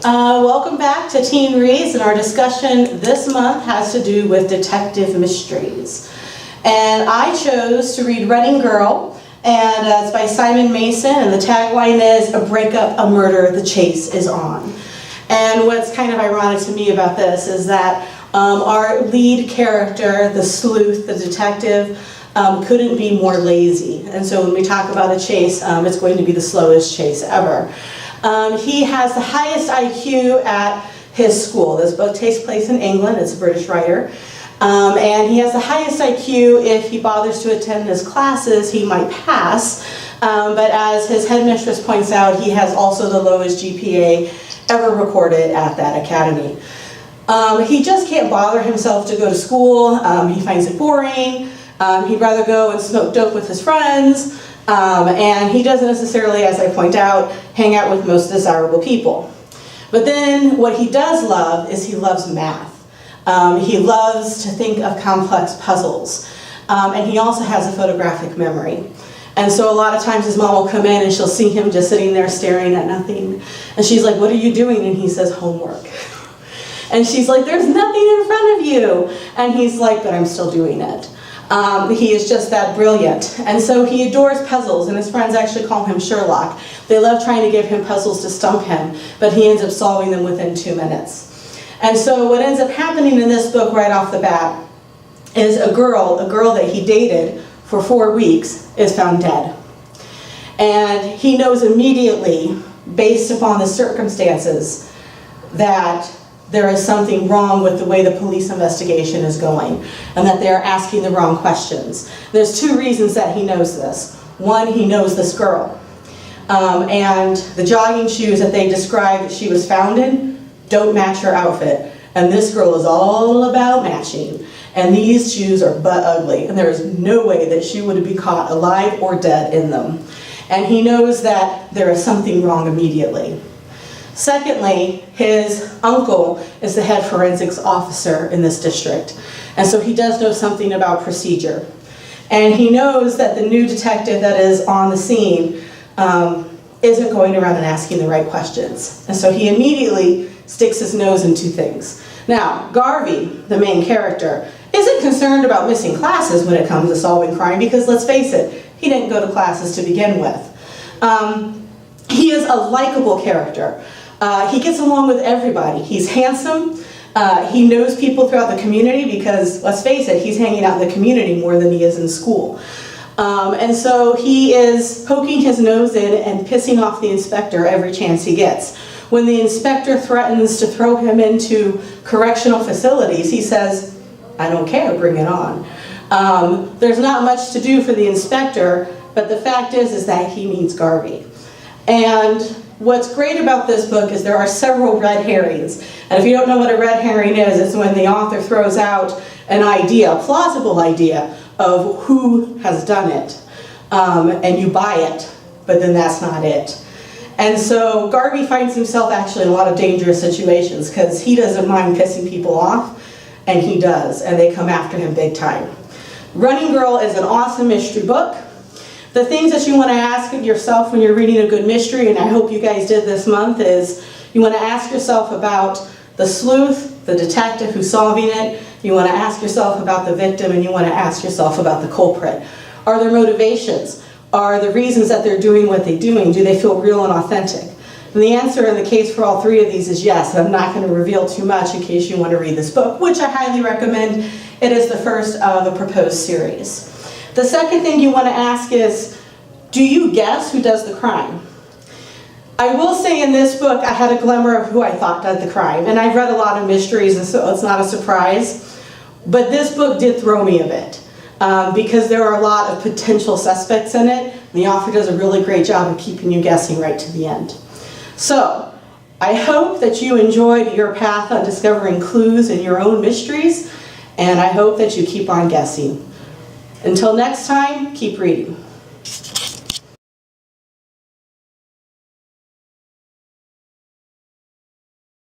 Welcome back to Teen Reads, and our discussion this month has to do with detective mysteries. And I chose to read Running Girl, and it's by Simon Mason, and the tagline is, "A breakup, a murder, the chase is on." And what's kind of ironic to me about this is that our lead character, the sleuth, the detective, couldn't be more lazy. And so when we talk about a chase, it's going to be the slowest chase ever. He has the highest IQ at his school. This book takes place in England. It's a British writer. And he has the highest IQ. If he bothers to attend his classes, he might pass. But as his headmistress points out, he has also the lowest GPA ever recorded at that academy. He just can't bother himself to go to school. He finds it boring. He'd rather go and smoke dope with his friends. And he doesn't necessarily, as I point out, hang out with most desirable people. But then what he does love is he loves math. He loves to think of complex puzzles. And he also has a photographic memory. And so a lot of times his mom will come in and she'll see him just sitting there staring at nothing. And she's like, "What are you doing?" And he says, "Homework." And she's like, "There's nothing in front of you." And he's like, "But I'm still doing it." He is just that brilliant. And so he adores puzzles, and his friends actually call him Sherlock. They love trying to give him puzzles to stump him, but he ends up solving them within 2 minutes. And so what ends up happening in this book right off the bat is a girl that he dated for 4 weeks is found dead. And he knows immediately, based upon the circumstances, that there is something wrong with the way the police investigation is going, and that they're asking the wrong questions. There's 2 reasons that he knows this. One, he knows this girl. And the jogging shoes that they described that she was found in don't match her outfit. And this girl is all about matching. And these shoes are butt ugly, and there is no way that she would be caught alive or dead in them. And he knows that there is something wrong immediately. Secondly, his uncle is the head forensics officer in this district. And so he does know something about procedure. And he knows that the new detective that is on the scene isn't going around and asking the right questions. And so he immediately sticks his nose in 2 things. Now, Garvey, the main character, isn't concerned about missing classes when it comes to solving crime, because let's face it, he didn't go to classes to begin with. He is a likable character. He gets along with everybody. He's handsome. He knows people throughout the community because, let's face it, he's hanging out in the community more than he is in school. And so he is poking his nose in and pissing off the inspector every chance he gets. When the inspector threatens to throw him into correctional facilities, he says, "I don't care, bring it on." There's not much to do for the inspector, but the fact is that he needs Garvey. And what's great about this book is there are several red herrings. And if you don't know what a red herring is, it's when the author throws out an idea, a plausible idea, of who has done it. And you buy it, but then that's not it. And so Garvey finds himself actually in a lot of dangerous situations because he doesn't mind pissing people off, and he does, and they come after him big time. Running Girl is an awesome mystery book. The things that you want to ask yourself when you're reading a good mystery, and I hope you guys did this month, is you want to ask yourself about the sleuth, the detective who's solving it. You want to ask yourself about the victim, and you want to ask yourself about the culprit. Are there motivations? Are the reasons that they're doing what they're doing, do they feel real and authentic? And the answer in the case for all 3 of these is yes. I'm not going to reveal too much in case you want to read this book, which I highly recommend. It is the first of a proposed series. The second thing you want to ask is, do you guess who does the crime? I will say in this book, I had a glimmer of who I thought did the crime. And I've read a lot of mysteries, and so it's not a surprise. But this book did throw me a bit. Because there are a lot of potential suspects in it. The author does a really great job of keeping you guessing right to the end. So, I hope that you enjoyed your path on discovering clues in your own mysteries, and I hope that you keep on guessing. Until next time, keep reading.